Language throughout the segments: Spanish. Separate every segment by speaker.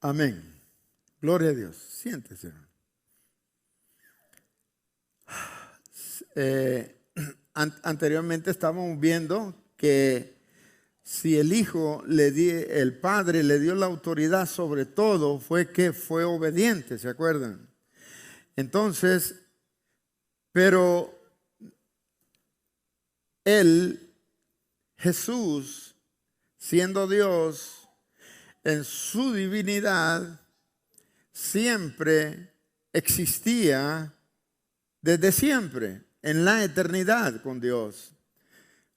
Speaker 1: Amén. Gloria a Dios. Siéntese. Anteriormente estábamos viendo que si el Padre le dio la autoridad sobre todo, fue que fue obediente, ¿se acuerdan? Entonces, pero Jesús, siendo Dios, en su divinidad, siempre existía desde siempre, en la eternidad con Dios.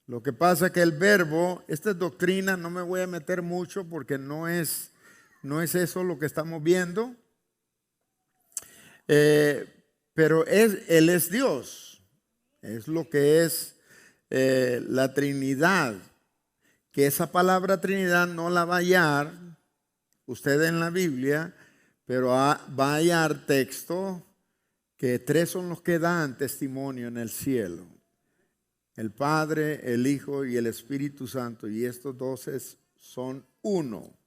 Speaker 1: Lo que pasa es que el verbo, esta es doctrina, no me voy a meter mucho porque no es eso lo que estamos viendo. Pero Él es Dios, es lo que es la Trinidad. Que esa palabra Trinidad no la va a hallar usted en la Biblia, pero va a hallar texto que tres son los que dan testimonio en el cielo: el Padre, el Hijo y el Espíritu Santo, y estos dos son uno.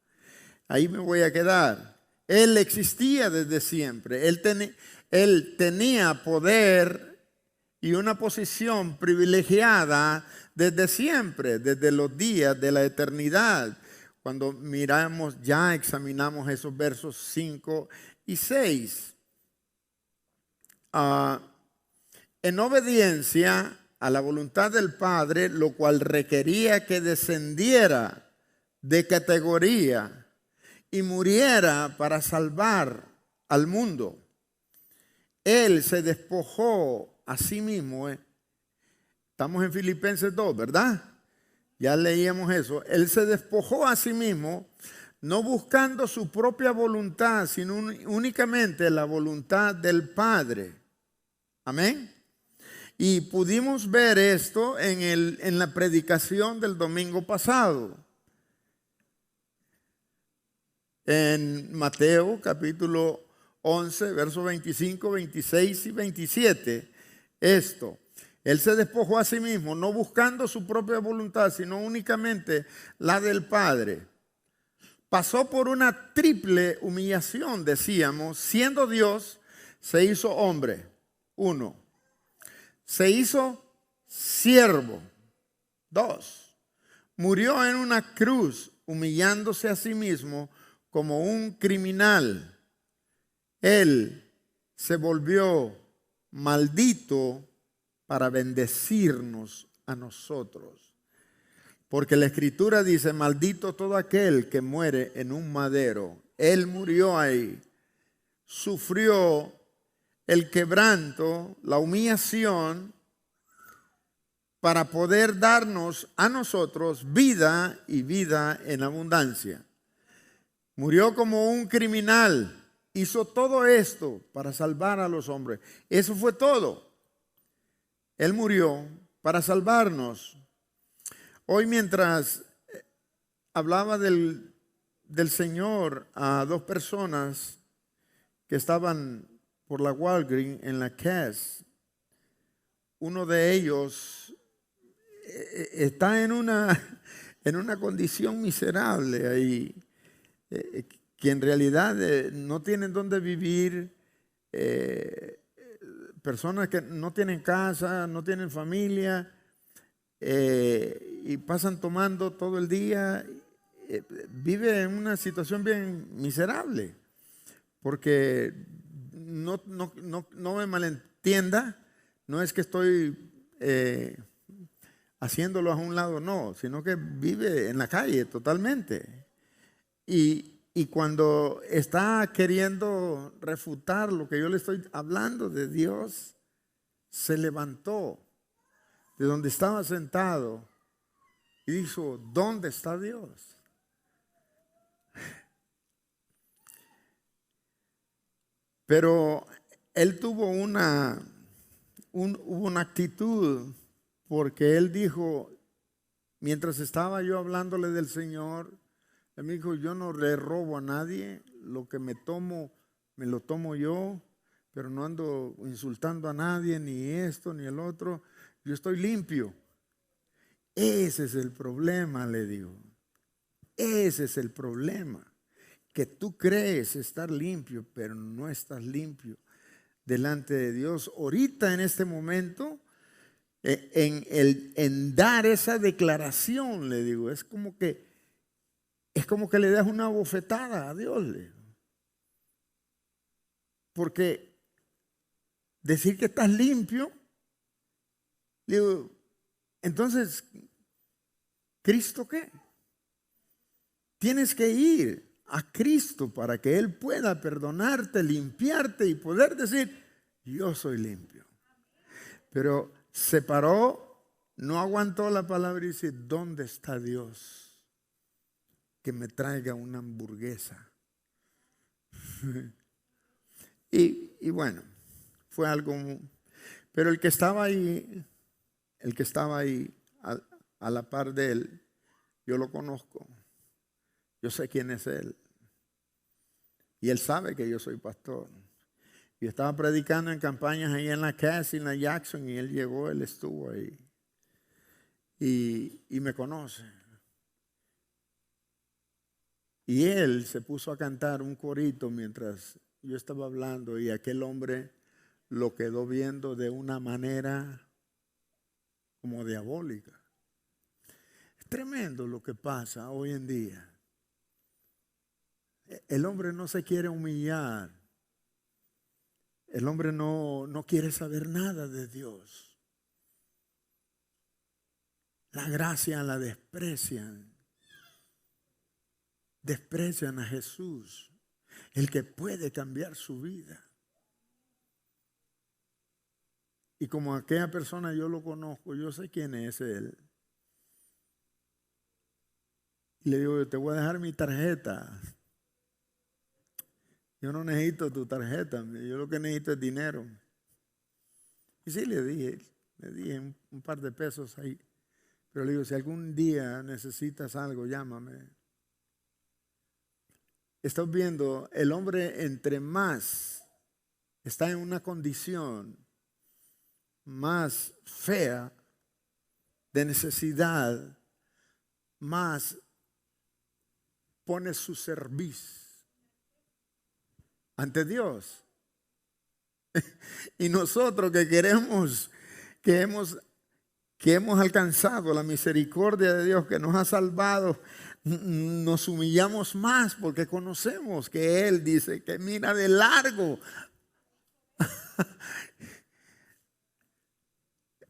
Speaker 1: Ahí me voy a quedar. Él existía desde siempre. Él tenía poder y una posición privilegiada desde siempre, desde los días de la eternidad. Cuando examinamos esos versos 5 y 6. En obediencia a la voluntad del Padre, lo cual requería que descendiera de categoría y muriera para salvar al mundo. Él se despojó a sí mismo. Estamos en Filipenses 2, ¿verdad? Ya leíamos eso. Él se despojó a sí mismo, no buscando su propia voluntad, sino únicamente la voluntad del Padre. Amén. Y pudimos ver esto en la predicación del domingo pasado. En Mateo capítulo 11, versos 25, 26 y 27. Esto. Él se despojó a sí mismo, no buscando su propia voluntad, sino únicamente la del Padre. Pasó por una triple humillación, decíamos. Siendo Dios, se hizo hombre. 1. Se hizo siervo. 2. Murió en una cruz, humillándose a sí mismo como un criminal. Él se volvió maldito para bendecirnos a nosotros. Porque la Escritura dice: maldito todo aquel que muere en un madero. Él murió ahí, sufrió el quebranto, la humillación, para poder darnos a nosotros vida y vida en abundancia. Murió como un criminal. Hizo todo esto para salvar a los hombres. Eso fue todo. Él murió para salvarnos. Hoy, mientras hablaba del Señor a dos personas que estaban por la Walgreens en la Cass, uno de ellos está en una condición miserable ahí, que en realidad no tienen dónde vivir, personas que no tienen casa, no tienen familia, y pasan tomando todo el día. Vive en una situación bien miserable, porque no me malentienda, no es que estoy haciéndolo a un lado, no, sino que vive en la calle totalmente. Y cuando está queriendo refutar lo que yo le estoy hablando de Dios, se levantó de donde estaba sentado y dijo: ¿dónde está Dios? Pero él tuvo una actitud, porque él dijo, mientras estaba yo hablándole del Señor, él me dijo: yo no le robo a nadie, lo que me tomo, me lo tomo yo, pero no ando insultando a nadie, ni esto, ni el otro, yo estoy limpio. Ese es el problema, le digo. Ese es el problema. que tú crees estar limpio, pero no estás limpio delante de Dios. Ahorita en este momento, en dar esa declaración, le digo, es como que le das una bofetada a Dios. Le digo. Porque decir que estás limpio, le digo, entonces, ¿Cristo qué? Tienes que ir a Cristo para que Él pueda perdonarte, limpiarte y poder decir, yo soy limpio. Pero se paró, no aguantó la palabra y dice, ¿dónde está Dios? Que me traiga una hamburguesa. y bueno, fue algo, pero el que estaba ahí a la par de él, yo lo conozco. Yo sé quién es él. Y él sabe que yo soy pastor. Yo estaba predicando en campañas ahí en la Cassie, en la Jackson, y él llegó, él estuvo ahí. Y me conoce. Y él se puso a cantar un corito mientras yo estaba hablando, y aquel hombre lo quedó viendo de una manera como diabólica. Es tremendo lo que pasa hoy en día. El hombre no se quiere humillar. El hombre no quiere saber nada de Dios. La gracia la desprecian. Desprecian a Jesús, el que puede cambiar su vida. Y como aquella persona yo lo conozco, yo sé quién es él. Y le digo, yo te voy a dejar mi tarjeta. Yo no necesito tu tarjeta, yo lo que necesito es dinero. Y sí, le dije un par de pesos ahí. Pero le digo, si algún día necesitas algo, llámame. Estás viendo, el hombre entre más está en una condición más fea de necesidad, más pone su servicio ante Dios. Y nosotros que hemos alcanzado la misericordia de Dios, que nos ha salvado, nos humillamos más porque conocemos que Él dice que mira de largo.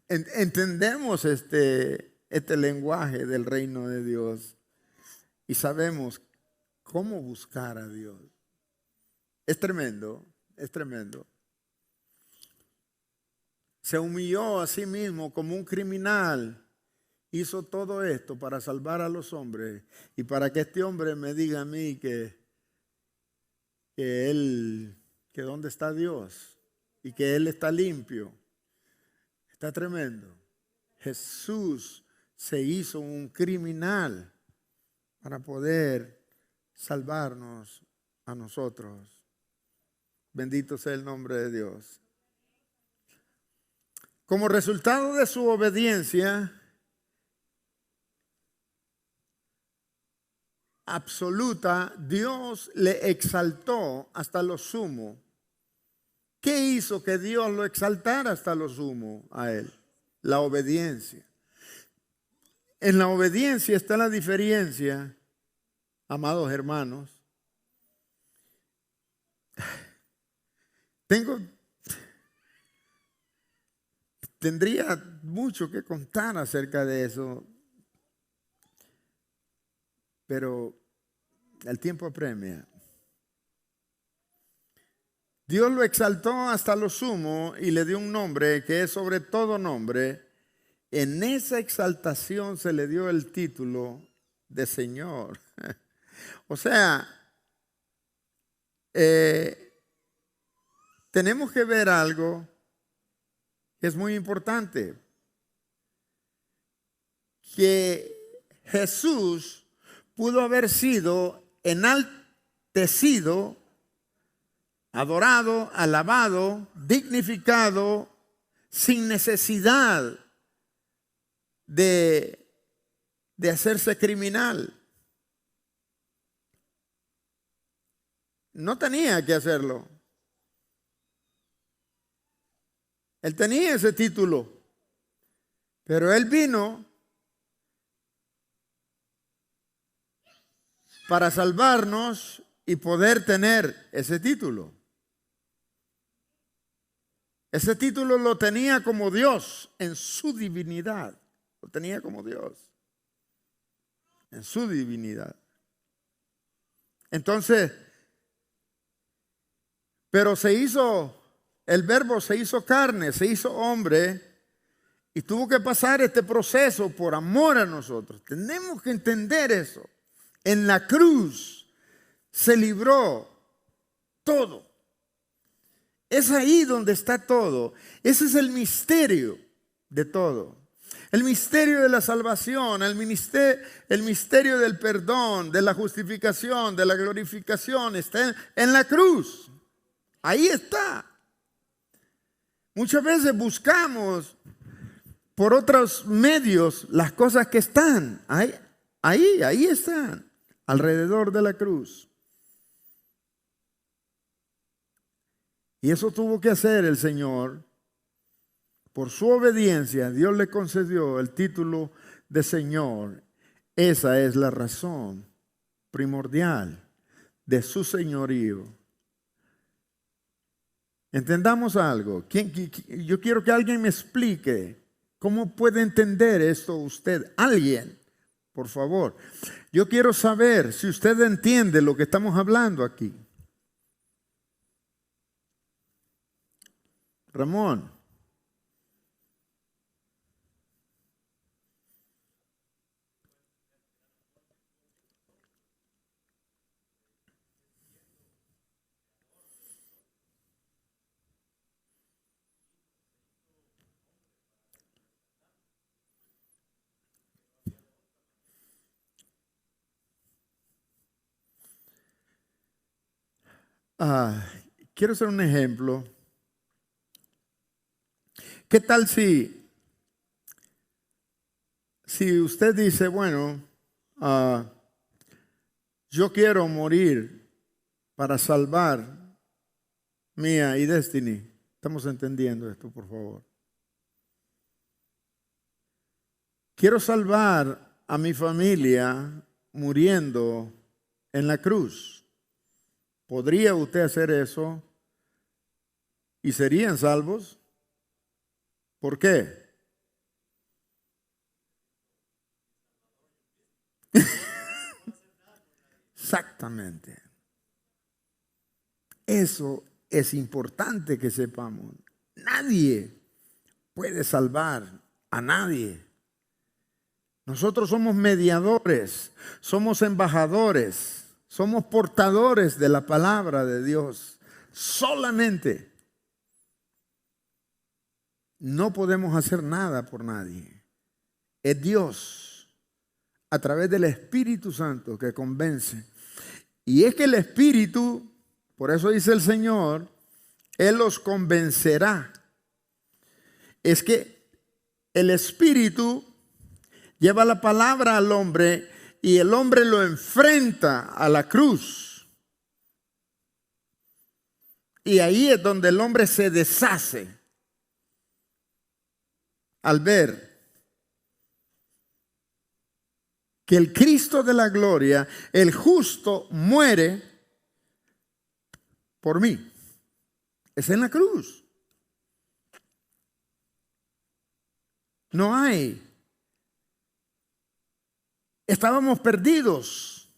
Speaker 1: Entendemos este lenguaje del reino de Dios y sabemos cómo buscar a Dios. Es tremendo, es tremendo. Se humilló a sí mismo como un criminal. Hizo todo esto para salvar a los hombres y para que este hombre me diga a mí que dónde está Dios y que Él está limpio. Está tremendo. Jesús se hizo un criminal para poder salvarnos a nosotros. Bendito sea el nombre de Dios. Como resultado de su obediencia absoluta, Dios le exaltó hasta lo sumo. ¿Qué hizo que Dios lo exaltara hasta lo sumo a él? La obediencia. En la obediencia está la diferencia, amados hermanos. Tendría mucho que contar acerca de eso, pero el tiempo apremia. Dios lo exaltó hasta lo sumo y le dio un nombre que es sobre todo nombre. En esa exaltación se le dio el título de Señor. O sea, tenemos que ver algo que es muy importante. Que Jesús pudo haber sido enaltecido, adorado, alabado, dignificado, sin necesidad de hacerse criminal. no tenía que hacerlo. Él tenía ese título, pero Él vino para salvarnos y poder tener ese título. Ese título lo tenía como Dios en su divinidad. Lo tenía como Dios en su divinidad. Entonces, pero el Verbo se hizo carne, se hizo hombre y tuvo que pasar este proceso por amor a nosotros. Tenemos que entender eso. En la cruz se libró todo. Es ahí donde está todo. Ese es el misterio de todo. El misterio de la salvación, el misterio del perdón, de la justificación, de la glorificación, está en la cruz. Ahí está. Muchas veces buscamos por otros medios las cosas que están. Ahí están, alrededor de la cruz. Y eso tuvo que hacer el Señor. Por su obediencia, Dios le concedió el título de Señor. Esa es la razón primordial de su señorío. Entendamos algo. Yo quiero que alguien me explique cómo puede entender esto usted. Alguien, por favor. Yo quiero saber si usted entiende lo que estamos hablando aquí. Ramón. Quiero hacer un ejemplo. ¿Qué tal si usted dice, bueno, yo quiero morir para salvar Mía y Destiny? ¿Estamos entendiendo esto, por favor? Quiero salvar a mi familia muriendo en la cruz. ¿Podría usted hacer eso y serían salvos? ¿Por qué? Exactamente. Eso es importante que sepamos. Nadie puede salvar a nadie. Nosotros somos mediadores, somos embajadores, somos portadores de la palabra de Dios. Solamente. No podemos hacer nada por nadie. Es Dios, a través del Espíritu Santo, que convence. Y es que el Espíritu, por eso dice el Señor, Él los convencerá. Es que el Espíritu lleva la palabra al hombre y el hombre lo enfrenta a la cruz. Y ahí es donde el hombre se deshace. Al ver que el Cristo de la gloria, el justo, muere por mí. Es en la cruz. No hay. Estábamos perdidos.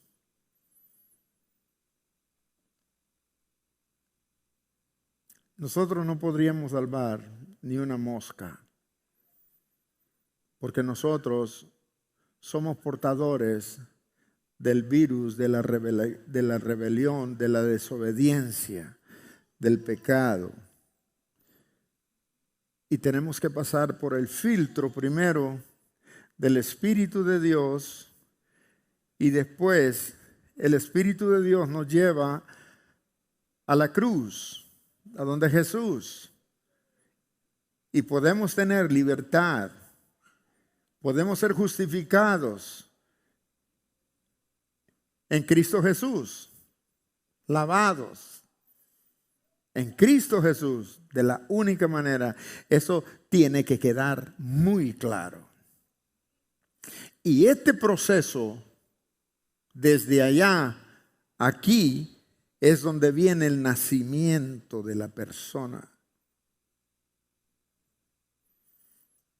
Speaker 1: Nosotros no podríamos salvar ni una mosca. Porque nosotros somos portadores del virus de la rebelión, de la desobediencia, del pecado. Y tenemos que pasar por el filtro primero del Espíritu de Dios y después el Espíritu de Dios nos lleva a la cruz, a donde Jesús. Y podemos tener libertad. Podemos ser justificados en Cristo Jesús. lavados en Cristo Jesús de la única manera. Eso tiene que quedar muy claro. Y este proceso, desde allá, aquí, es donde viene el nacimiento de la persona.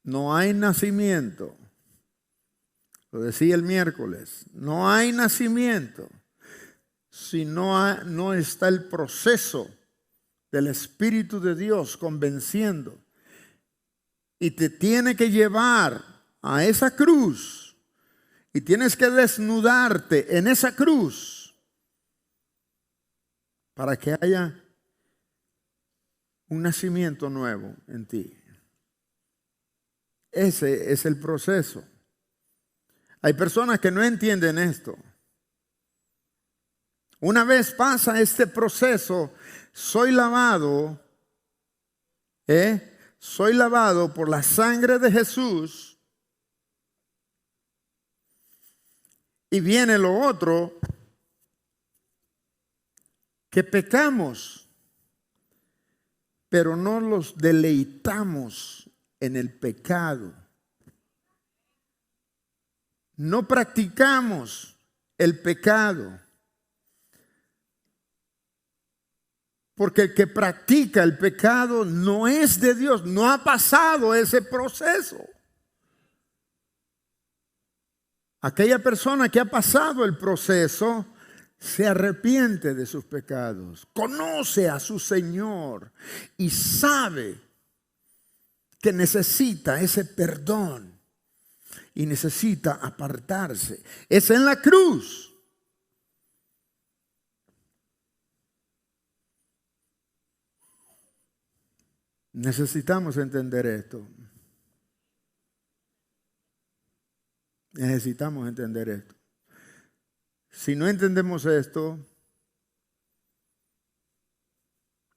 Speaker 1: No hay nacimiento. Lo decía el miércoles. No hay nacimiento si no está el proceso del Espíritu de Dios convenciendo. Y te tiene que llevar a esa cruz. Y tienes que desnudarte en esa cruz para que haya un nacimiento nuevo en ti. Ese es el proceso. Hay personas que no entienden esto. Una vez pasa este proceso, soy lavado por la sangre de Jesús. Y viene lo otro, que pecamos, pero no los deleitamos en el pecado. No practicamos el pecado. Porque el que practica el pecado no es de Dios, no ha pasado ese proceso. Aquella persona que ha pasado el proceso se arrepiente de sus pecados, conoce a su Señor y sabe que necesita ese perdón y necesita apartarse. Es en la cruz. Necesitamos entender esto. Necesitamos entender esto. Si no entendemos esto,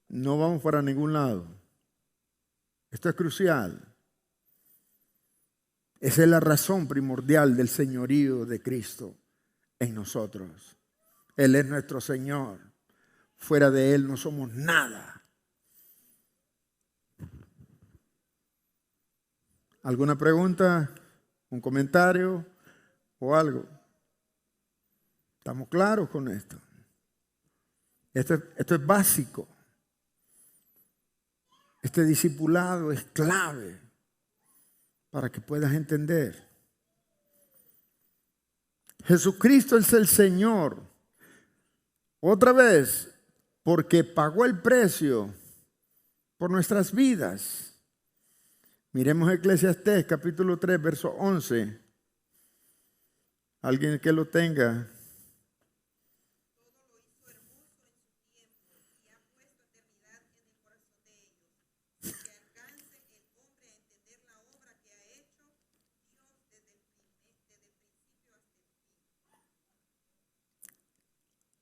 Speaker 1: no vamos para ningún lado. Esto es crucial. Esa es la razón primordial del señorío de Cristo en nosotros. Él es nuestro Señor. Fuera de Él no somos nada. ¿Alguna pregunta? ¿Un comentario? ¿O algo? ¿Estamos claros con esto? Esto es básico. Este discipulado es clave para que puedas entender. Jesucristo es el Señor. Otra vez, porque pagó el precio por nuestras vidas. Miremos Eclesiastés capítulo 3, verso 11. Alguien que lo tenga.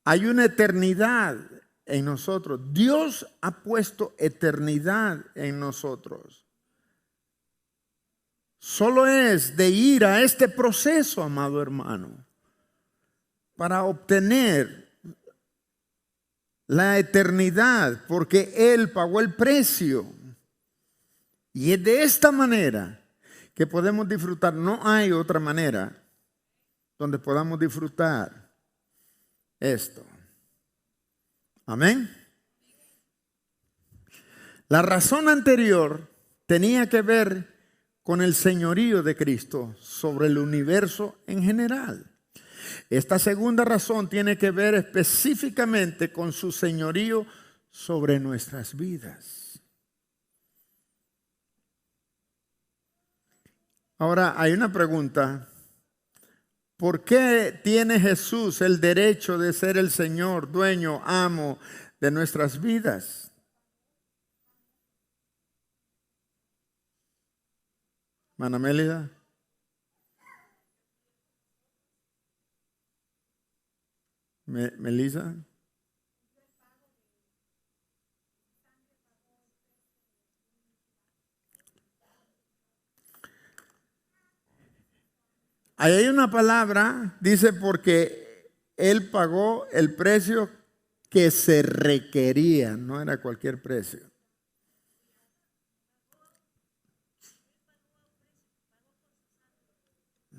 Speaker 1: Hay una eternidad en nosotros. Dios ha puesto eternidad en nosotros. Solo es de ir a este proceso, amado hermano, para obtener la eternidad, porque Él pagó el precio. Y es de esta manera que podemos disfrutar. No hay otra manera donde podamos disfrutar esto. Amén. La razón anterior tenía que ver con el señorío de Cristo sobre el universo en general. Esta segunda razón tiene que ver específicamente con su señorío sobre nuestras vidas. Ahora hay una pregunta. ¿Por qué tiene Jesús el derecho de ser el Señor, dueño, amo de nuestras vidas? Mana Mélida. Melissa. Ahí hay una palabra, dice porque Él pagó el precio que se requería, no era cualquier precio.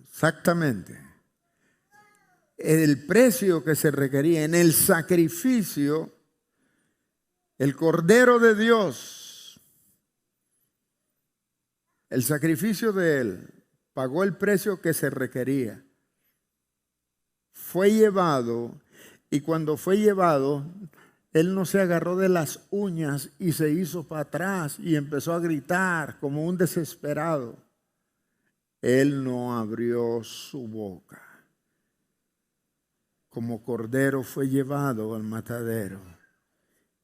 Speaker 1: Exactamente. El precio que se requería en el sacrificio, el Cordero de Dios, el sacrificio de Él, pagó el precio que se requería. Fue llevado, y cuando fue llevado, Él no se agarró de las uñas y se hizo para atrás y empezó a gritar como un desesperado. Él no abrió su boca. Como cordero fue llevado al matadero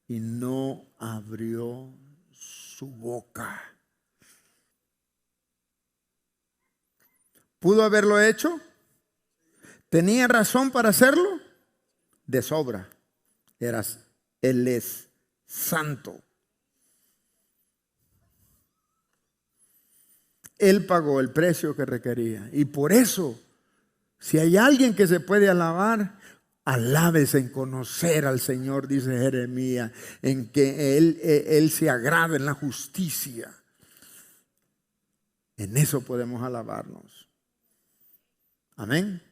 Speaker 1: y no abrió su boca. ¿Pudo haberlo hecho? ¿Tenía razón para hacerlo? De sobra. Él es santo. Él pagó el precio que requería. Y por eso, si hay alguien que se puede alabar, alábese en conocer al Señor, dice Jeremías, en que Él se agrada en la justicia. En eso podemos alabarnos. Amén.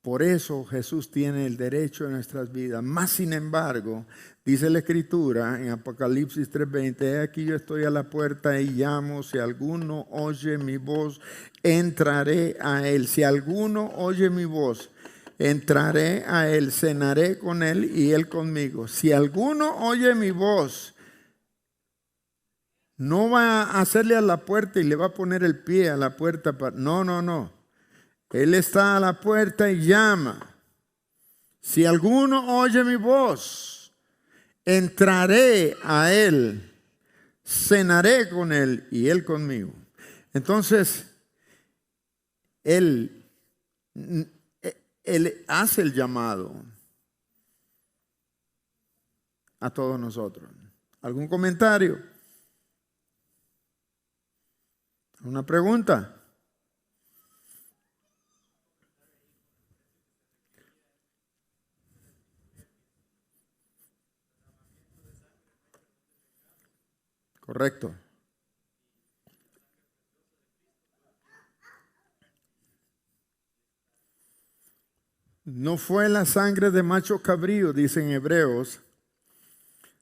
Speaker 1: Por eso Jesús tiene el derecho en nuestras vidas. Más sin embargo, dice la Escritura en Apocalipsis 3:20, he aquí yo estoy a la puerta y llamo, si alguno oye mi voz, entraré a él. Si alguno oye mi voz, entraré a él, cenaré con él y él conmigo. Si alguno oye mi voz, no va a hacerle a la puerta y le va a poner el pie a la puerta. No. Él está a la puerta y llama. Si alguno oye mi voz, entraré a él, cenaré con él y él conmigo. Entonces, él hace el llamado a todos nosotros. ¿Algún comentario? ¿Una pregunta? Correcto. No fue la sangre de macho cabrío, dicen Hebreos,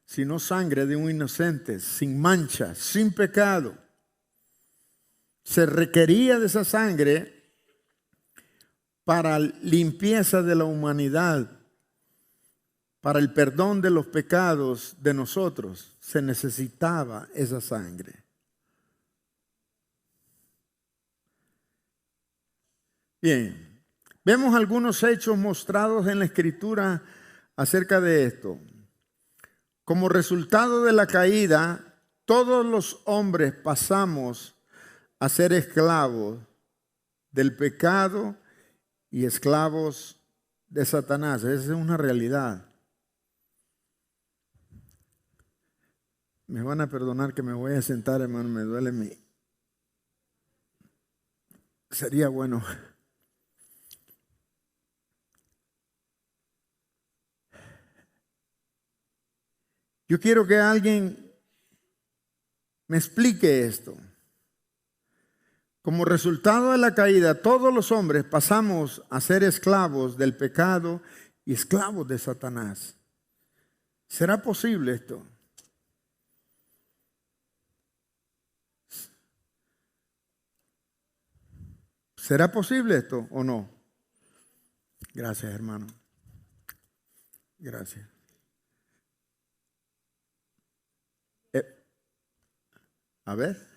Speaker 1: sino sangre de un inocente, sin mancha, sin pecado. Se requería de esa sangre para limpieza de la humanidad, para el perdón de los pecados de nosotros. Se necesitaba esa sangre. Bien, vemos algunos hechos mostrados en la Escritura acerca de esto. Como resultado de la caída, todos los hombres pasamos a ser esclavos del pecado y esclavos de Satanás. Esa es una realidad. Me van a perdonar que me voy a sentar, hermano, me duele Sería bueno. Yo quiero que alguien me explique esto. Como resultado de la caída, todos los hombres pasamos a ser esclavos del pecado y esclavos de Satanás. ¿Será posible esto? ¿Será posible esto o no? Gracias, hermano. Gracias. A ver.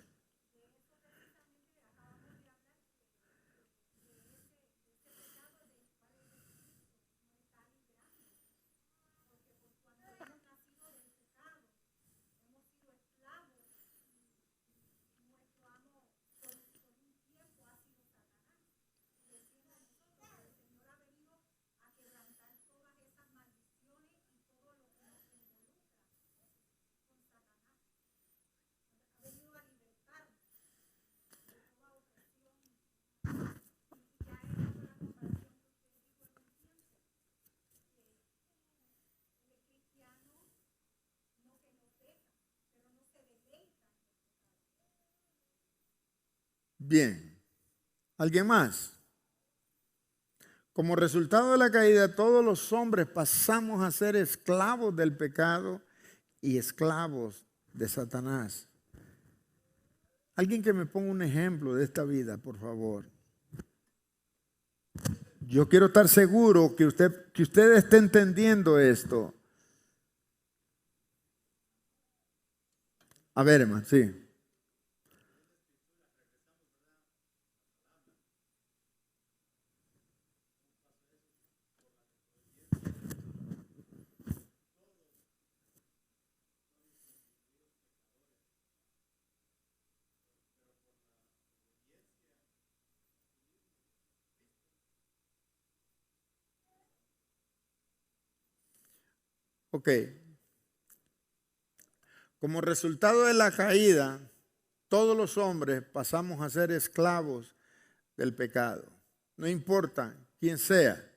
Speaker 1: Bien. ¿Alguien más? Como resultado de la caída, todos los hombres pasamos a ser esclavos del pecado y esclavos de Satanás. Alguien que me ponga un ejemplo de esta vida, por favor. Yo quiero estar seguro que usted esté entendiendo esto. A ver, hermano, sí. Ok. Como resultado de la caída, todos los hombres pasamos a ser esclavos del pecado. No importa quién sea.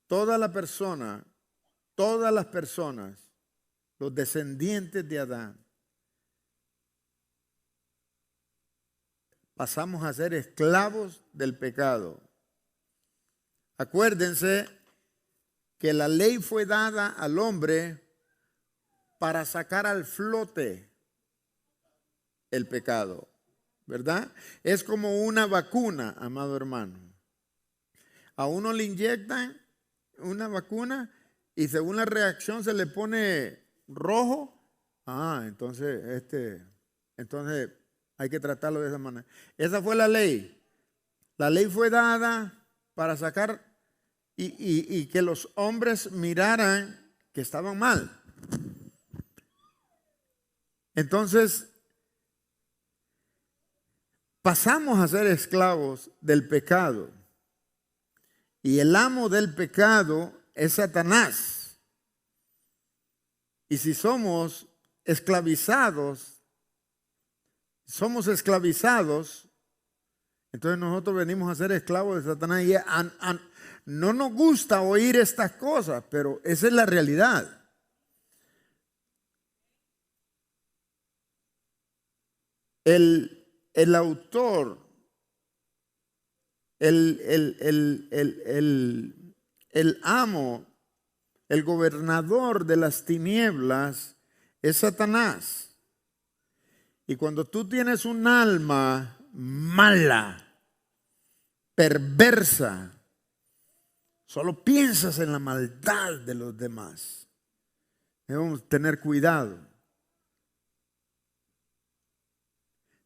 Speaker 1: Todas las personas, los descendientes de Adán, pasamos a ser esclavos del pecado. Acuérdense que la ley fue dada al hombre para sacar al flote el pecado, ¿verdad? Es como una vacuna, amado hermano. A uno le inyectan una vacuna y según la reacción se le pone rojo. Entonces hay que tratarlo de esa manera. Esa fue la ley. La ley fue dada para sacar y que los hombres miraran que estaban mal. Entonces, pasamos a ser esclavos del pecado. Y el amo del pecado es Satanás. Y si somos esclavizados, entonces nosotros venimos a ser esclavos de Satanás. Y no nos gusta oír estas cosas, pero esa es la realidad. El autor, el amo, el gobernador de las tinieblas es Satanás. Y cuando tú tienes un alma mala, perversa, solo piensas en la maldad de los demás. Debemos tener cuidado.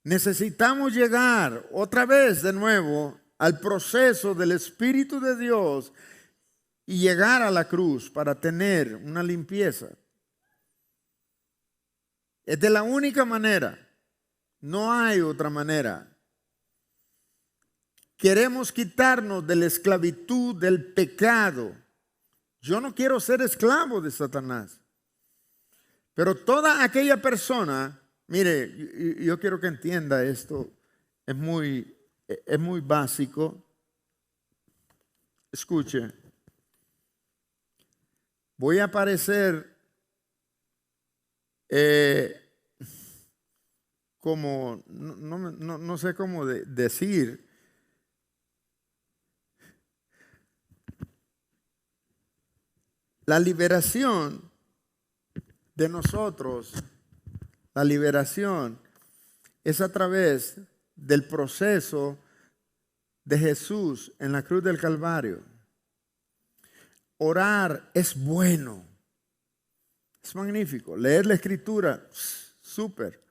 Speaker 1: Necesitamos llegar otra vez de nuevo al proceso del Espíritu de Dios y llegar a la cruz para tener una limpieza. Es de la única manera. No hay otra manera. Queremos quitarnos de la esclavitud del pecado. Yo no quiero ser esclavo de Satanás. Pero toda aquella persona, mire, yo quiero que entienda esto, es muy básico. Escuche, voy a parecer como, no sé cómo decir. La liberación de nosotros, la liberación es a través del proceso de Jesús en la cruz del Calvario. Orar es bueno, es magnífico. Leer la Escritura, súper.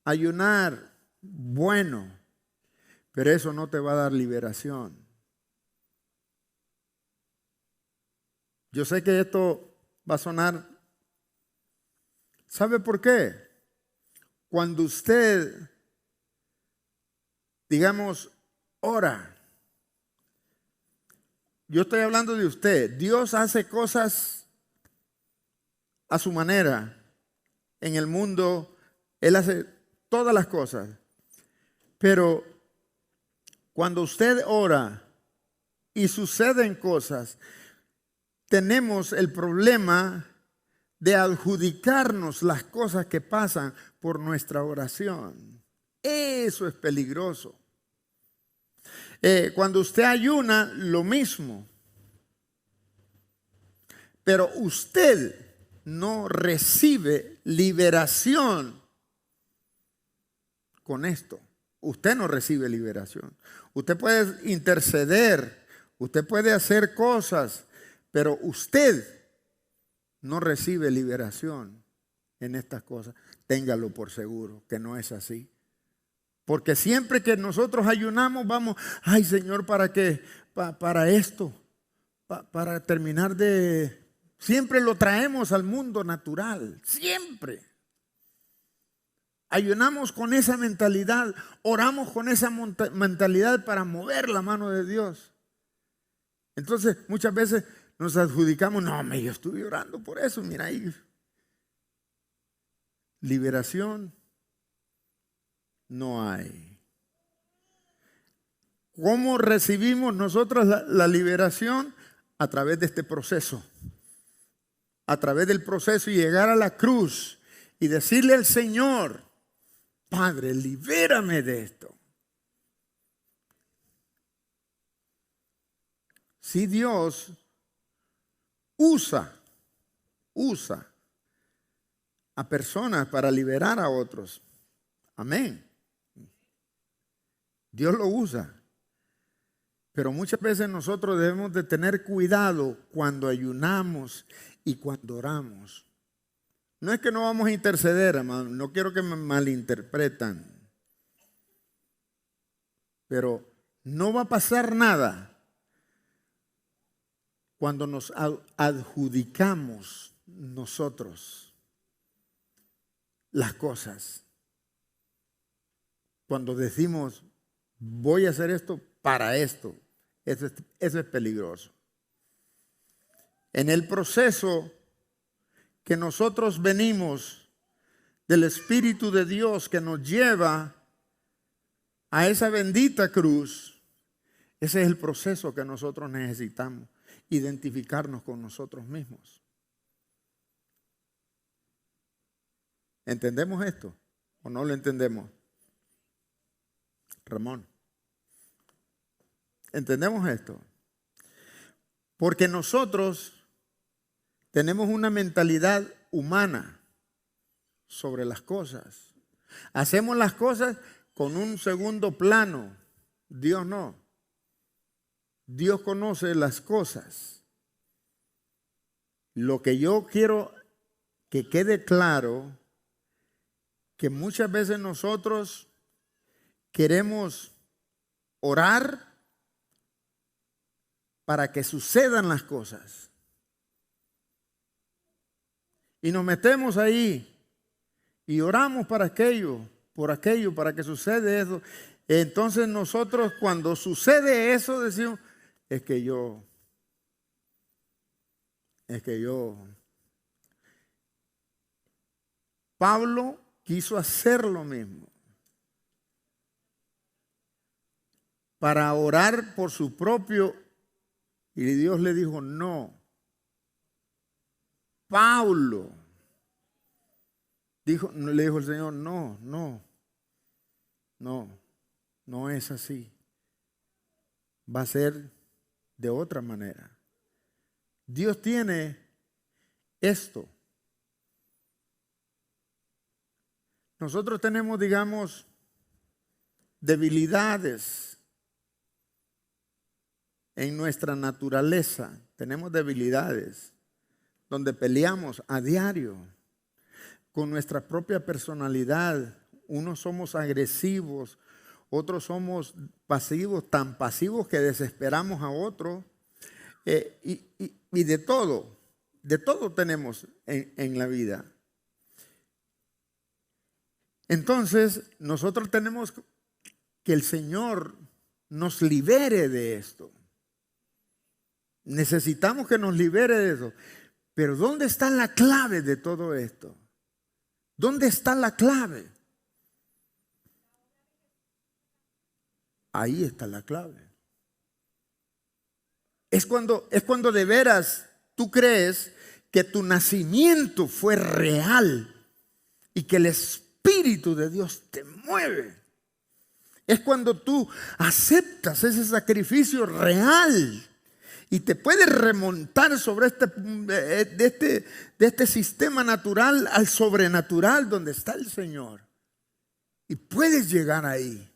Speaker 1: Ayunar, bueno, pero eso no te va a dar liberación. Yo sé que esto va a sonar. ¿Sabe por qué? Cuando usted, digamos, ora, yo estoy hablando de usted. Dios hace cosas a su manera en el mundo. Él hace todas las cosas. Pero cuando usted ora y suceden cosas, tenemos el problema de adjudicarnos las cosas que pasan por nuestra oración. Eso es peligroso. Cuando usted ayuna, lo mismo. Pero usted no recibe liberación con esto. Usted no recibe liberación. Usted puede interceder, usted puede hacer cosas, pero usted no recibe liberación en estas cosas. Téngalo por seguro que no es así. Porque siempre que nosotros ayunamos vamos, ay Señor, ¿para qué? Para esto, para terminar de... Siempre lo traemos al mundo natural, siempre. Ayunamos con esa mentalidad, oramos con esa mentalidad para mover la mano de Dios. Entonces muchas veces nos adjudicamos, no, yo estuve orando por eso, mira ahí. Liberación no hay. ¿Cómo recibimos nosotros la liberación? A través de este proceso. A través del proceso y llegar a la cruz y decirle al Señor, Padre, libérame de esto. Si Dios usa a personas para liberar a otros, amén. Dios lo usa. Pero muchas veces nosotros debemos de tener cuidado cuando ayunamos y cuando oramos. No es que no vamos a interceder, hermano. No quiero que me malinterpretan. Pero no va a pasar nada cuando nos adjudicamos nosotros las cosas. Cuando decimos, voy a hacer esto para esto. Eso es peligroso. En el proceso que nosotros venimos del Espíritu de Dios que nos lleva a esa bendita cruz, ese es el proceso que nosotros necesitamos, identificarnos con nosotros mismos. ¿Entendemos esto o no lo entendemos? Ramón. ¿Entendemos esto? Porque nosotros tenemos una mentalidad humana sobre las cosas. Hacemos las cosas con un segundo plano. Dios no. Dios conoce las cosas. Lo que yo quiero que quede claro, que muchas veces nosotros queremos orar para que sucedan las cosas. Y nos metemos ahí y oramos para aquello, para que suceda eso. Entonces nosotros cuando sucede eso decimos, es que yo. Pablo quiso hacer lo mismo. Para orar por su propio. Y Dios le dijo, no. Pablo. Le dijo el Señor, no es así. Va a ser de otra manera. Dios tiene esto. Nosotros tenemos, digamos, debilidades en nuestra naturaleza. Tenemos debilidades donde peleamos a diario con nuestra propia personalidad. Unos somos agresivos, otros somos pasivos, tan pasivos que desesperamos a otros. Y de todo tenemos en la vida. Entonces, nosotros tenemos que el Señor nos libere de esto. Necesitamos que nos libere de eso. Pero ¿dónde está la clave de todo esto? ¿Dónde está la clave? Ahí está la clave. Es cuando de veras tú crees que tu nacimiento fue real y que el Espíritu de Dios te mueve. Es cuando tú aceptas ese sacrificio real y te puedes remontar sobre de este sistema natural al sobrenatural donde está el Señor. Y puedes llegar ahí.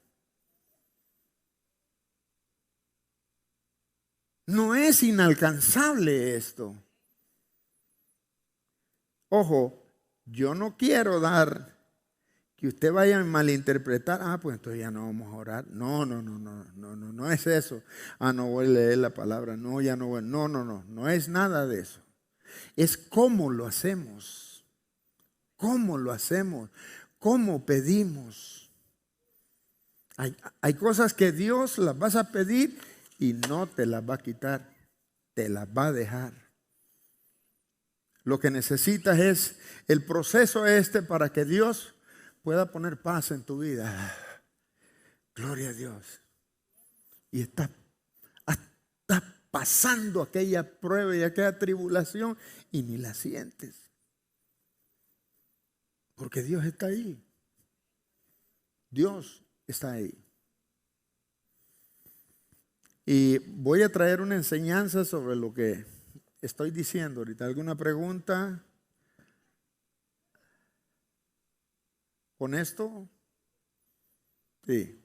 Speaker 1: No es inalcanzable esto. Ojo, yo no quiero dar que usted vaya a malinterpretar. Pues entonces ya no vamos a orar. No es eso. No voy a leer la palabra. No, ya no voy. No es nada de eso. Es cómo lo hacemos. Cómo lo hacemos. Cómo pedimos. Hay cosas que Dios las vas a pedir y no te las va a quitar. Te las va a dejar. Lo que necesitas es el proceso para que Dios pueda poner paz en tu vida. Gloria a Dios. Y estás pasando aquella prueba y aquella tribulación y ni la sientes. Porque Dios está ahí. Dios está ahí. Y voy a traer una enseñanza sobre lo que estoy diciendo ahorita. ¿Alguna pregunta con esto? Sí.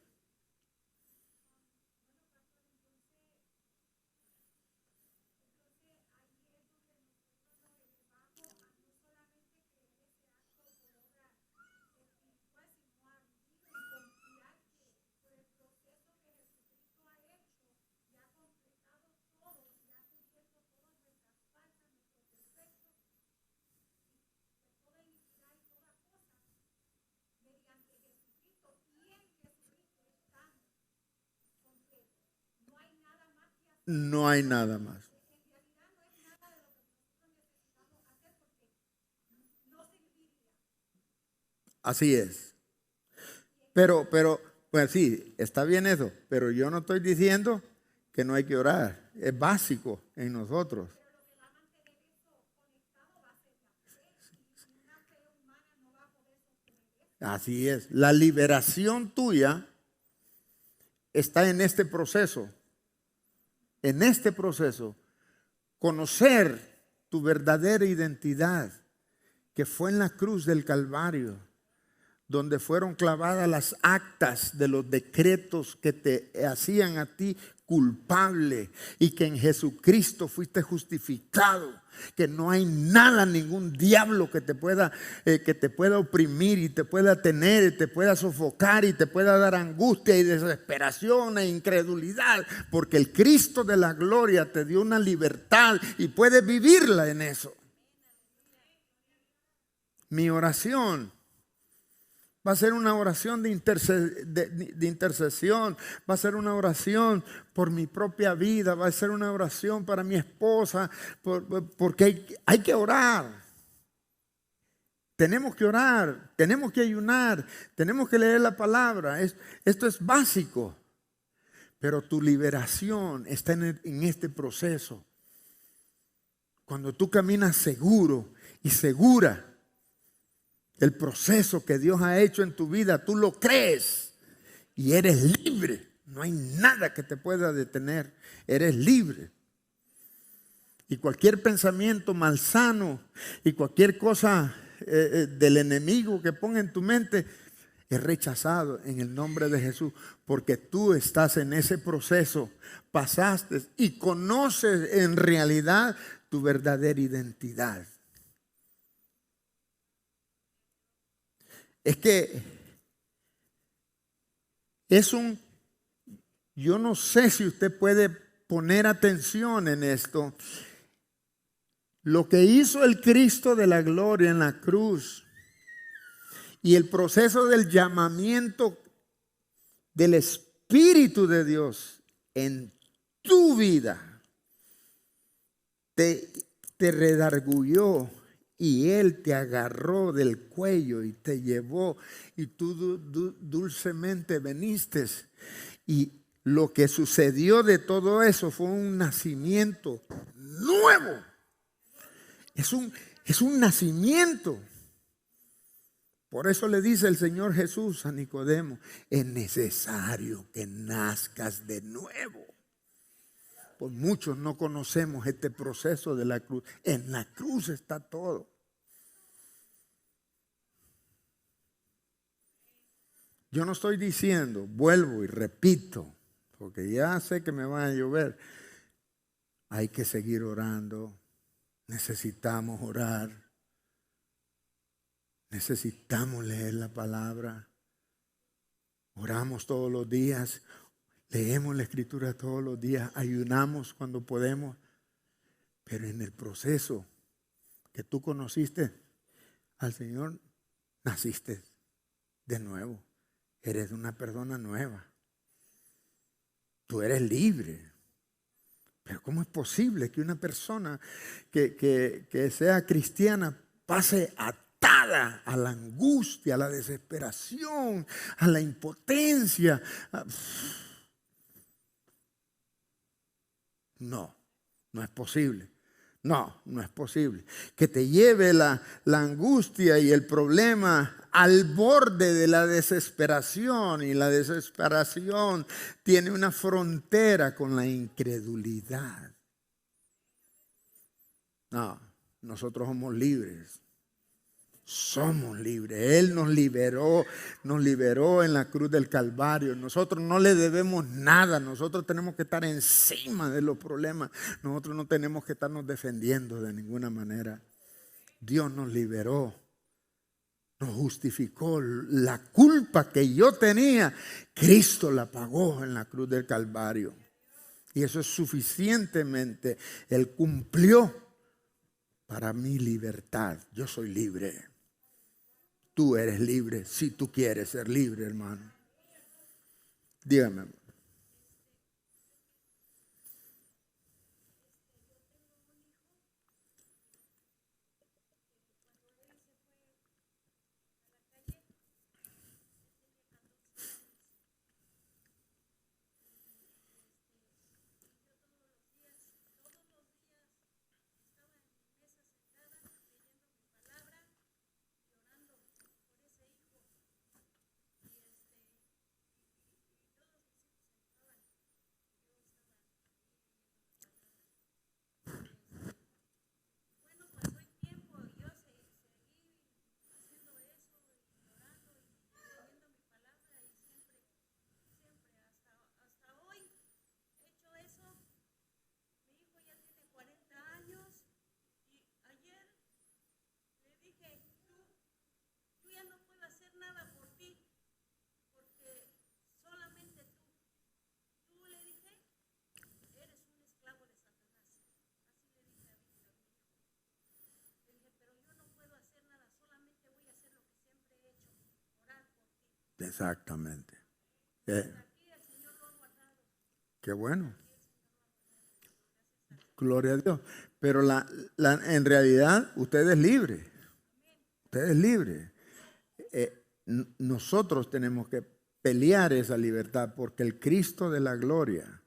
Speaker 1: No hay nada más. Así es. Pero, pues sí, está bien eso. Pero yo no estoy diciendo que no hay que orar. Es básico en nosotros. Así es. La liberación tuya está en este proceso. En este proceso, conocer tu verdadera identidad, que fue en la cruz del Calvario, donde fueron clavadas las actas de los decretos que te hacían a ti culpable, y que en Jesucristo fuiste justificado, que no hay nada, ningún diablo que te pueda oprimir y te pueda tener y te pueda sofocar y te pueda dar angustia y desesperación e incredulidad, porque el Cristo de la gloria te dio una libertad y puedes vivirla en eso. Mi oración va a ser una oración de intercesión, va a ser una oración por mi propia vida, va a ser una oración para mi esposa, porque hay que orar. Tenemos que orar, tenemos que ayunar, tenemos que leer la palabra. Esto es básico, pero tu liberación está en este proceso. Cuando tú caminas seguro y segura, el proceso que Dios ha hecho en tu vida, tú lo crees y eres libre. No hay nada que te pueda detener. Eres libre. Y cualquier pensamiento malsano y cualquier cosa del enemigo que ponga en tu mente es rechazado en el nombre de Jesús, porque tú estás en ese proceso, pasaste y conoces en realidad tu verdadera identidad. Es que yo no sé si usted puede poner atención en esto. Lo que hizo el Cristo de la gloria en la cruz y el proceso del llamamiento del Espíritu de Dios en tu vida te redarguyó. Y Él te agarró del cuello y te llevó y tú dulcemente viniste. Y lo que sucedió de todo eso fue un nacimiento nuevo. Es un nacimiento. Por eso le dice el Señor Jesús a Nicodemo, es necesario que nazcas de nuevo. Pues muchos no conocemos este proceso de la cruz. En la cruz está todo. Yo no estoy diciendo, vuelvo y repito, porque ya sé que me va a llover. Hay que seguir orando. Necesitamos orar. Necesitamos leer la palabra. Oramos todos los días. Leemos la escritura todos los días. Ayunamos cuando podemos. Pero en el proceso que tú conociste al Señor, naciste de nuevo. Eres una persona nueva. Tú eres libre. Pero ¿cómo es posible que una persona que sea cristiana pase atada a la angustia, a la desesperación, a la impotencia? No, no es posible. No, no es posible. Que te lleve la angustia y el problema al borde de la desesperación. Y la desesperación tiene una frontera con la incredulidad. No, nosotros somos libres. Somos libres. Él nos liberó en la cruz del Calvario. Nosotros no le debemos nada. Nosotros tenemos que estar encima de los problemas. Nosotros no tenemos que estarnos defendiendo de ninguna manera. Dios nos liberó. Nos justificó. La culpa que yo tenía, Cristo la pagó en la cruz del Calvario. Y eso es suficientemente. Él cumplió para mi libertad. Yo soy libre. Tú eres libre si tú quieres ser libre, hermano. Dígame. Exactamente. Qué bueno. Gloria a Dios. Pero en realidad usted es libre. Usted es libre. Nosotros tenemos que pelear esa libertad porque el Cristo de la gloria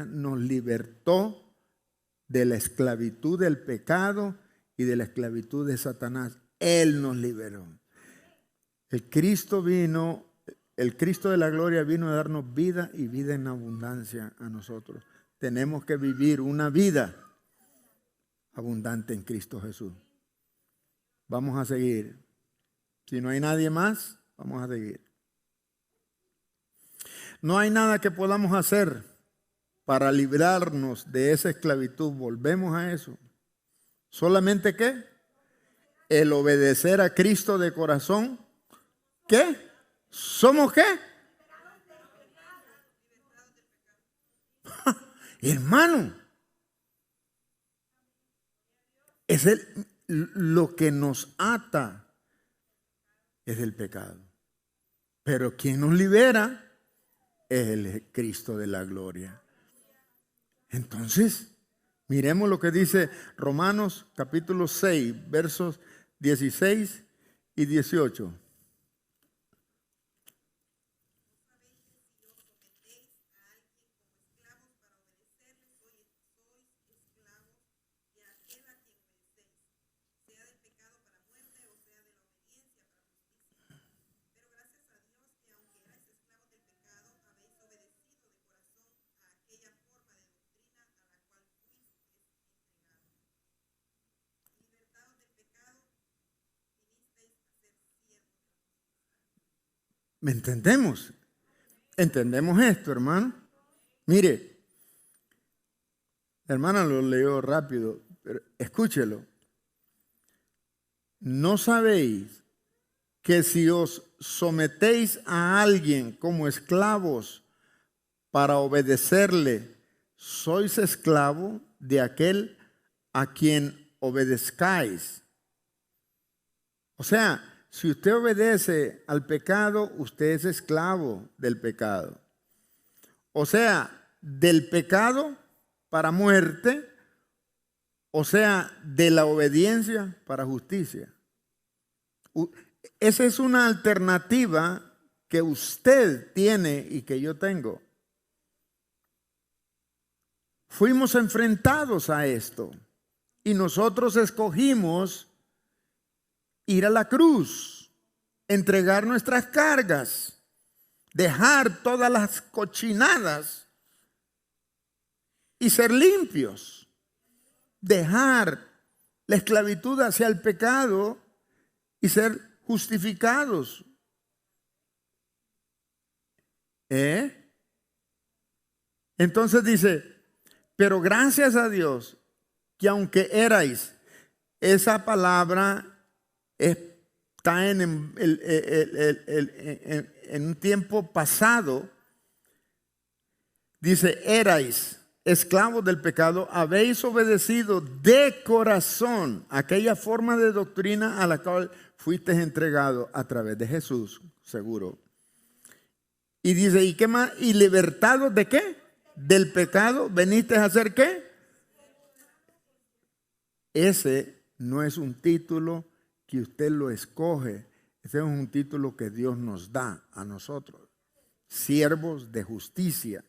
Speaker 1: nos libertó de la esclavitud del pecado y de la esclavitud de Satanás. Él nos liberó. El Cristo de la gloria vino a darnos vida y vida en abundancia a nosotros. Tenemos que vivir una vida abundante en Cristo Jesús. Vamos a seguir. Si no hay nadie más, vamos a seguir. No hay nada que podamos hacer para librarnos de esa esclavitud. Volvemos a eso. Solamente ¿qué? El obedecer a Cristo de corazón. ¿Qué? ¿Somos qué? Hermano, es lo que nos ata es el pecado. Pero quien nos libera es el Cristo de la gloria. Entonces, miremos lo que dice Romanos capítulo 6, versos 16 y 18. ¿Me entendemos? ¿Entendemos esto, hermano? Mire, hermana, lo leo rápido, pero escúchelo. ¿No sabéis que si os sometéis a alguien como esclavos para obedecerle, sois esclavo de aquel a quien obedezcáis? O sea, si usted obedece al pecado, usted es esclavo del pecado. O sea, del pecado para muerte, o sea, de la obediencia para justicia. Esa es una alternativa que usted tiene y que yo tengo. Fuimos enfrentados a esto y nosotros escogimos ir a la cruz, entregar nuestras cargas, dejar todas las cochinadas y ser limpios. Dejar la esclavitud hacia el pecado y ser justificados. Entonces dice, pero gracias a Dios que aunque erais, esa palabra está en un tiempo pasado. Dice, erais esclavos del pecado, habéis obedecido de corazón aquella forma de doctrina a la cual fuisteis entregados a través de Jesús, seguro. Y dice, ¿y qué más? ¿Y libertados de qué? Del pecado, ¿venisteis a hacer qué? Ese no es un título que usted lo escoge, ese es un título que Dios nos da a nosotros, siervos de justicia.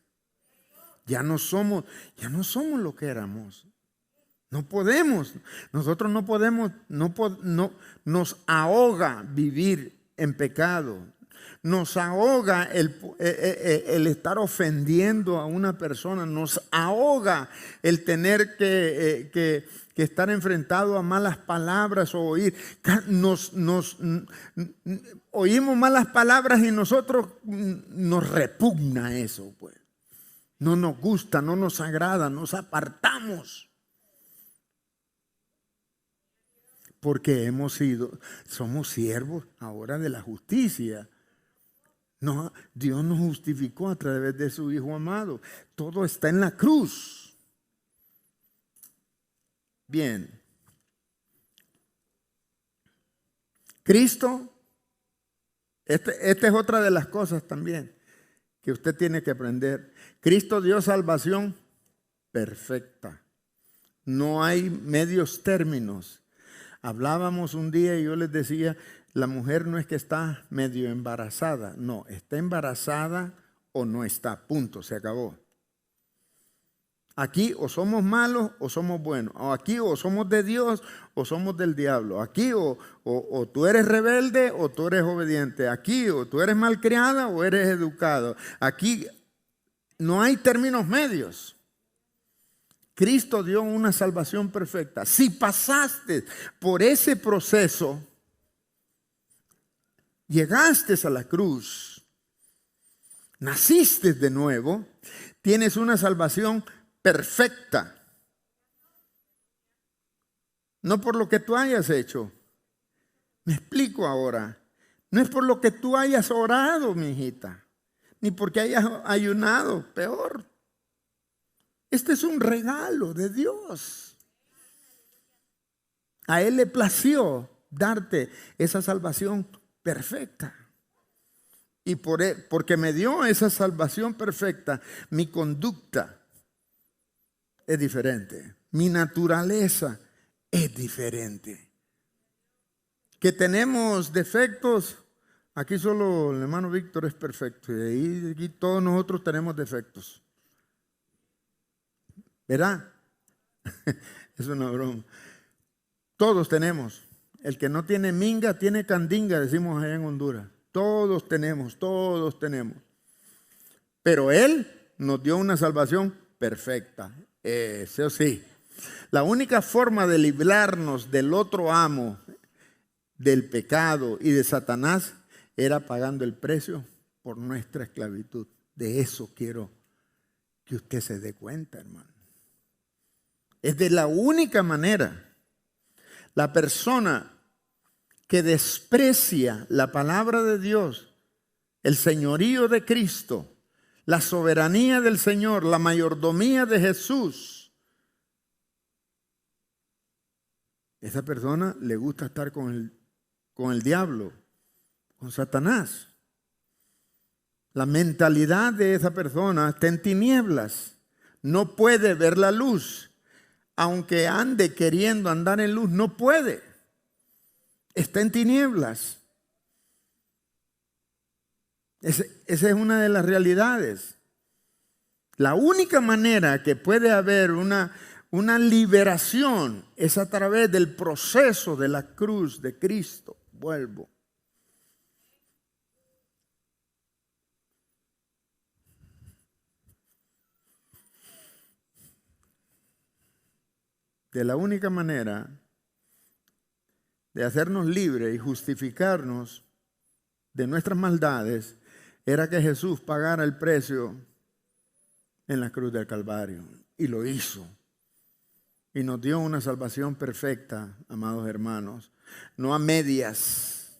Speaker 1: Ya no somos lo que éramos. No podemos, nosotros no podemos, nos ahoga vivir en pecado. Nos ahoga el estar ofendiendo a una persona. Nos ahoga el tener que estar enfrentado a malas palabras o oír. Oímos malas palabras y nosotros nos repugna eso, pues. No nos gusta, no nos agrada, nos apartamos. Porque somos siervos ahora de la justicia. No, Dios nos justificó a través de su Hijo amado. Todo está en la cruz. Bien. Cristo, esta es otra de las cosas también que usted tiene que aprender. Cristo dio salvación perfecta. No hay medios términos. Hablábamos un día y yo les decía, la mujer no es que está medio embarazada. No, está embarazada o no está. Punto, se acabó. Aquí o somos malos o somos buenos. O aquí o somos de Dios o somos del diablo. Aquí o tú eres rebelde o tú eres obediente. Aquí o tú eres malcriada o eres educado. Aquí no hay términos medios. Cristo dio una salvación perfecta. Si pasaste por ese proceso, llegaste a la cruz, naciste de nuevo, tienes una salvación perfecta. No por lo que tú hayas hecho. Me explico ahora. No es por lo que tú hayas orado, mi hijita, ni porque hayas ayunado, peor. Este es un regalo de Dios. A Él le plació darte esa salvación perfecta. Y porque me dio esa salvación perfecta, mi conducta es diferente. Mi naturaleza es diferente. Que tenemos defectos, aquí solo el hermano Víctor es perfecto. Y ahí aquí todos nosotros tenemos defectos. ¿Verdad? Es una broma. Todos tenemos. El que no tiene minga, tiene candinga, decimos allá en Honduras. Todos tenemos. Pero Él nos dio una salvación perfecta. Eso sí. La única forma de librarnos del otro amo, del pecado y de Satanás, era pagando el precio por nuestra esclavitud. De eso quiero que usted se dé cuenta, hermano. Es de la única manera. La persona que desprecia la palabra de Dios, el señorío de Cristo, la soberanía del Señor, la mayordomía de Jesús, esa persona le gusta estar con el diablo, con Satanás. La mentalidad de esa persona está en tinieblas. No puede ver la luz. Aunque ande queriendo andar en luz, no puede. Está en tinieblas. Esa es una de las realidades. La única manera que puede haber una liberación es a través del proceso de la cruz de Cristo. Vuelvo. De la única manera de hacernos libres y justificarnos de nuestras maldades era que Jesús pagara el precio en la cruz del Calvario. Y lo hizo. Y nos dio una salvación perfecta, amados hermanos. No a medias.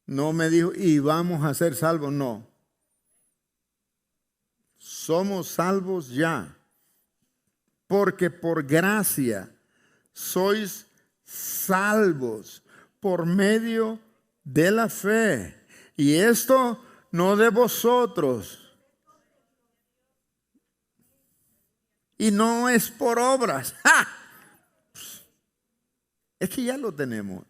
Speaker 1: No me dijo, y vamos a ser salvos. No. Somos salvos ya. Porque por gracia sois salvos por medio de la fe. Y esto no de vosotros. Y no es por obras. ¡Ja! Es que ya lo tenemos.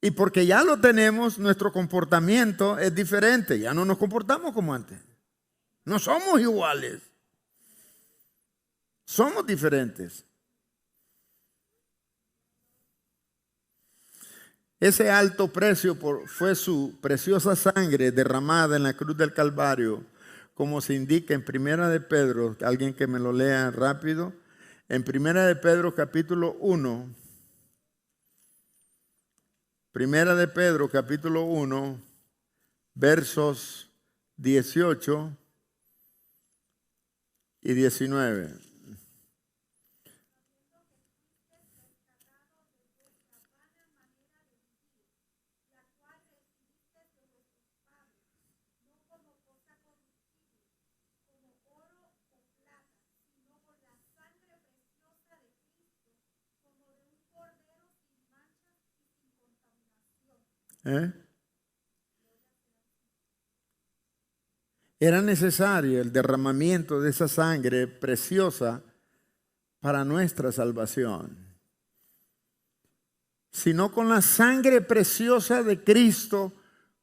Speaker 1: Y porque ya lo tenemos, nuestro comportamiento es diferente. Ya no nos comportamos como antes. No somos iguales. Somos diferentes. Ese alto precio fue su preciosa sangre derramada en la cruz del Calvario, como se indica en Primera de Pedro, alguien que me lo lea rápido, en Primera de Pedro capítulo 1, Primera de Pedro capítulo 1, versos 18 y 19. Era necesario el derramamiento de esa sangre preciosa para nuestra salvación. Sino con la sangre preciosa de Cristo,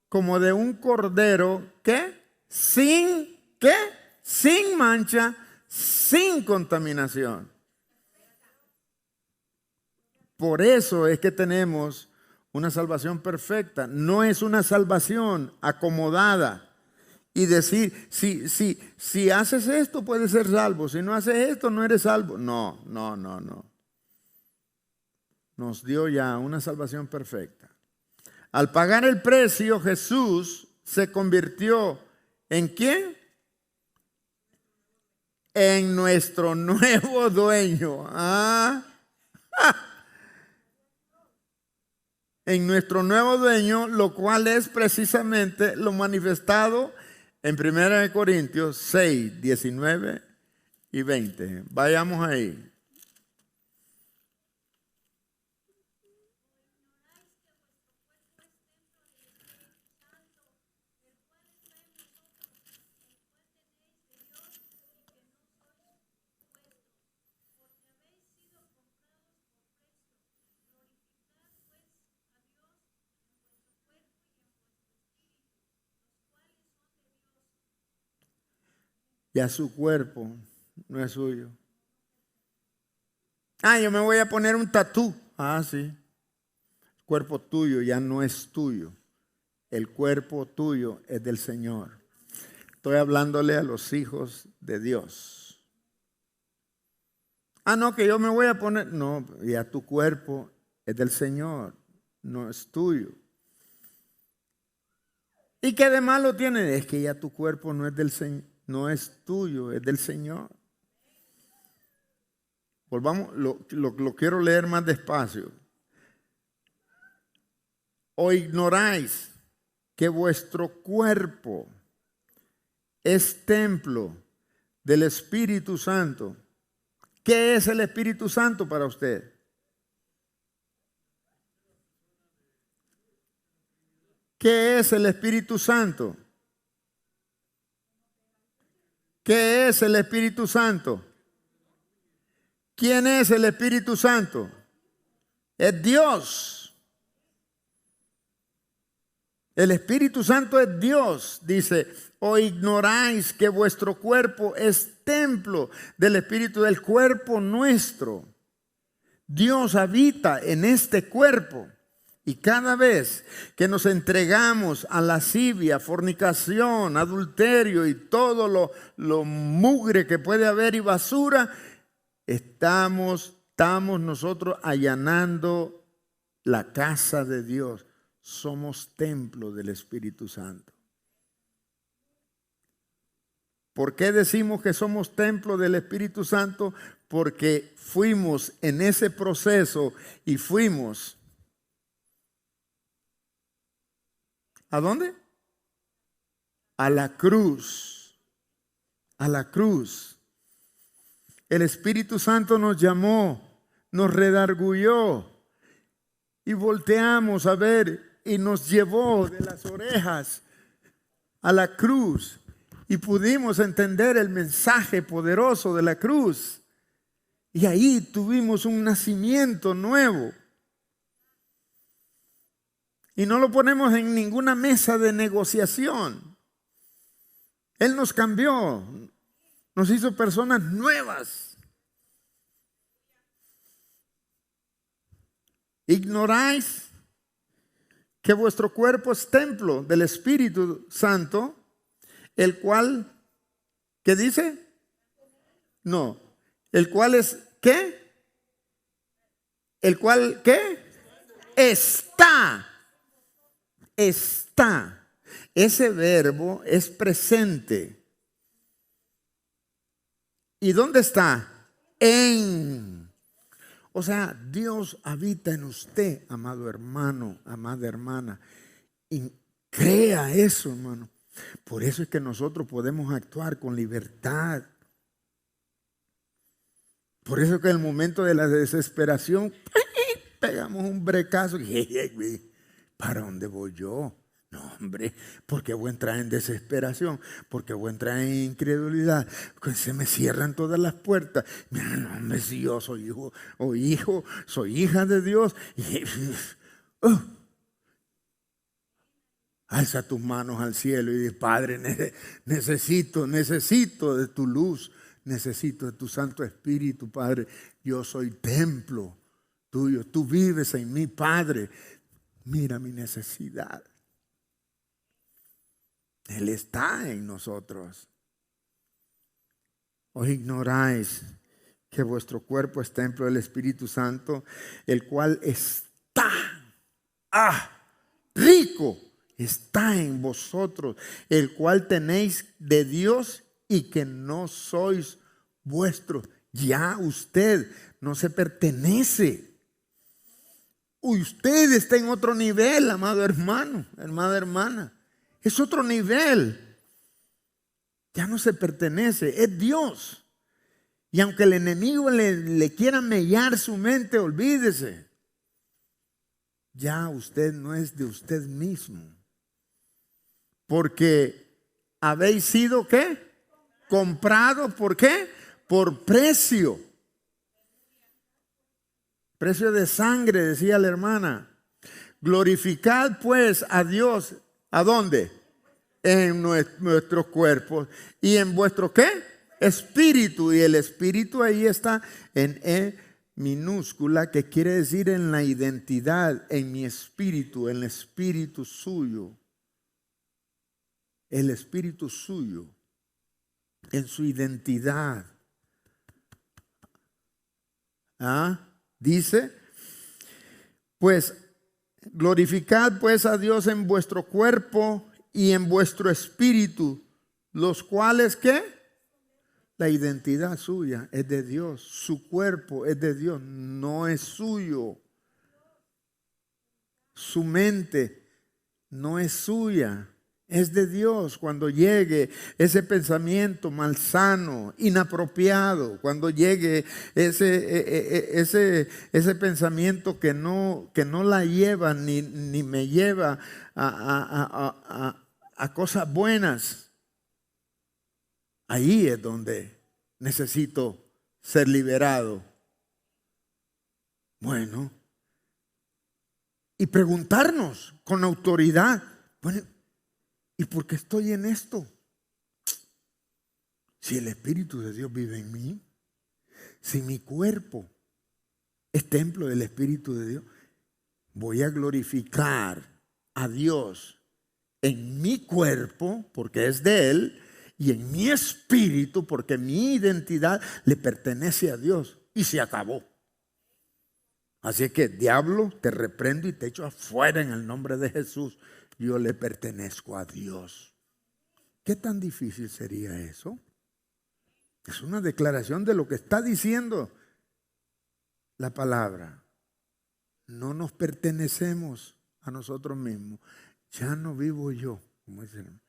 Speaker 1: como de un cordero, ¿qué? Sin mancha, sin contaminación. Por eso es que tenemos una salvación perfecta. No es una salvación acomodada. Y decir, si haces esto puedes ser salvo, si no haces esto no eres salvo. No. Nos dio ya una salvación perfecta. Al pagar el precio, Jesús se convirtió ¿en quién? En nuestro nuevo dueño. En nuestro nuevo dueño, lo cual es precisamente lo manifestado en 1 Corintios 6, 19 y 20. Vayamos ahí. Ya su cuerpo no es suyo. Yo me voy a poner un tatú. Sí. El cuerpo tuyo ya no es tuyo. El cuerpo tuyo es del Señor. Estoy hablándole a los hijos de Dios. No, que yo me voy a poner. No, ya tu cuerpo es del Señor, no es tuyo. ¿Y qué de malo tiene? Es que ya tu cuerpo no es no es tuyo, es del Señor. Volvamos, lo quiero leer más despacio. ¿O ignoráis que vuestro cuerpo es templo del Espíritu Santo? ¿Qué es el Espíritu Santo para usted? ¿Qué es el Espíritu Santo? ¿Qué es el Espíritu Santo? ¿Quién es el Espíritu Santo? Es Dios. El Espíritu Santo es Dios. Dice, ¿o ignoráis que vuestro cuerpo es templo del Espíritu, del cuerpo nuestro? Dios habita en este cuerpo. Y cada vez que nos entregamos a lascivia, fornicación, adulterio y todo lo mugre que puede haber y basura, estamos nosotros allanando la casa de Dios. Somos templo del Espíritu Santo. ¿Por qué decimos que somos templo del Espíritu Santo? Porque fuimos en ese proceso y fuimos. ¿A dónde? A la cruz. A la cruz. El Espíritu Santo nos llamó, nos redarguyó y volteamos a ver y nos llevó de las orejas a la cruz y pudimos entender el mensaje poderoso de la cruz. Y ahí tuvimos un nacimiento nuevo. Y no lo ponemos en ninguna mesa de negociación. Él nos cambió, nos hizo personas nuevas. ¿Ignoráis que vuestro cuerpo es templo del Espíritu Santo, el cual, ¿qué dice? No, el cual es, ¿qué? El cual, ¿qué? Está. Ese verbo es presente. ¿Y dónde está? En. O sea, Dios habita en usted, amado hermano, amada hermana. Y crea eso, hermano. Por eso es que nosotros podemos actuar con libertad. Por eso es que en el momento de la desesperación pegamos un brecazo. ¿Para dónde voy yo? No, hombre, porque voy a entrar en desesperación, porque voy a entrar en incredulidad, porque se me cierran todas las puertas. Mira, no, hombre, si yo soy hijo o hijo, soy hija de Dios. Alza tus manos al cielo y di, Padre, necesito de tu luz, necesito de tu Santo Espíritu, Padre. Yo soy templo tuyo, tú vives en mí, Padre. Mira mi necesidad. Él está en nosotros. ¿Os ignoráis que vuestro cuerpo es templo del Espíritu Santo, el cual está rico, está en vosotros, el cual tenéis de Dios y que no sois vuestros? Ya usted no se pertenece. Usted está en otro nivel, amado hermano, amada hermana. Es otro nivel. Ya no se pertenece, es Dios. Y aunque el enemigo le quiera mellar su mente, olvídese. Ya usted no es de usted mismo. Porque habéis sido, ¿qué? Comprado, ¿por qué? Por precio. Precio de sangre, decía la hermana. Glorificad pues a Dios. ¿A dónde? En nuestros cuerpos. ¿Y en vuestro qué? Espíritu. Y el espíritu ahí está en E minúscula, que quiere decir en la identidad, en mi espíritu, en el espíritu suyo. El espíritu suyo. En su identidad. Dice, pues glorificad pues a Dios en vuestro cuerpo y en vuestro espíritu, los cuales, ¿qué? La identidad suya es de Dios, su cuerpo es de Dios, no es suyo. Su mente no es suya, es de Dios. Cuando llegue ese pensamiento malsano, inapropiado, cuando llegue ese pensamiento que no la lleva ni me lleva a cosas buenas, ahí es donde necesito ser liberado. Bueno, y preguntarnos con autoridad, bueno, ¿y por qué estoy en esto? Si el Espíritu de Dios vive en mí, si mi cuerpo es templo del Espíritu de Dios, voy a glorificar a Dios en mi cuerpo, porque es de Él, y en mi espíritu, porque mi identidad le pertenece a Dios. Y se acabó. Así que, diablo, te reprendo y te echo afuera en el nombre de Jesús. Yo le pertenezco a Dios. ¿Qué tan difícil sería eso? Es una declaración de lo que está diciendo la palabra. No nos pertenecemos a nosotros mismos. Ya no vivo yo, como dicen,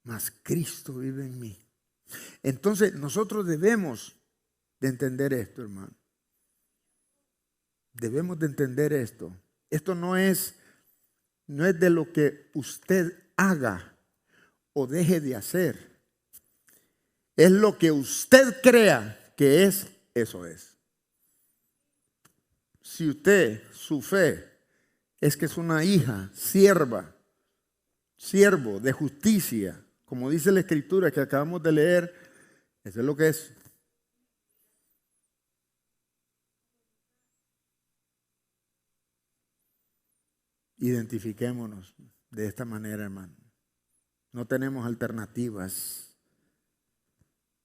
Speaker 1: mas Cristo vive en mí. Entonces nosotros debemos de entender esto, hermano. Debemos de entender esto. Esto no es de lo que usted haga o deje de hacer. Es lo que usted crea que es, eso es. Si usted, su fe, es que es una hija, siervo de justicia, como dice la escritura que acabamos de leer, eso es lo que es. Identifiquémonos de esta manera, hermano. No tenemos alternativas.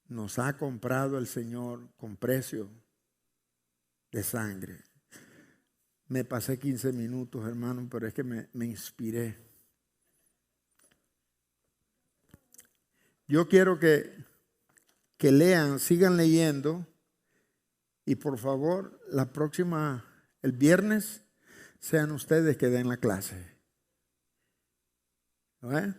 Speaker 1: Nos ha comprado el Señor con precio de sangre. Me pasé 15 minutos, hermano, pero es que me inspiré. Yo quiero que lean, sigan leyendo. Y por favor, el viernes, sean ustedes que den la clase. ¿No es?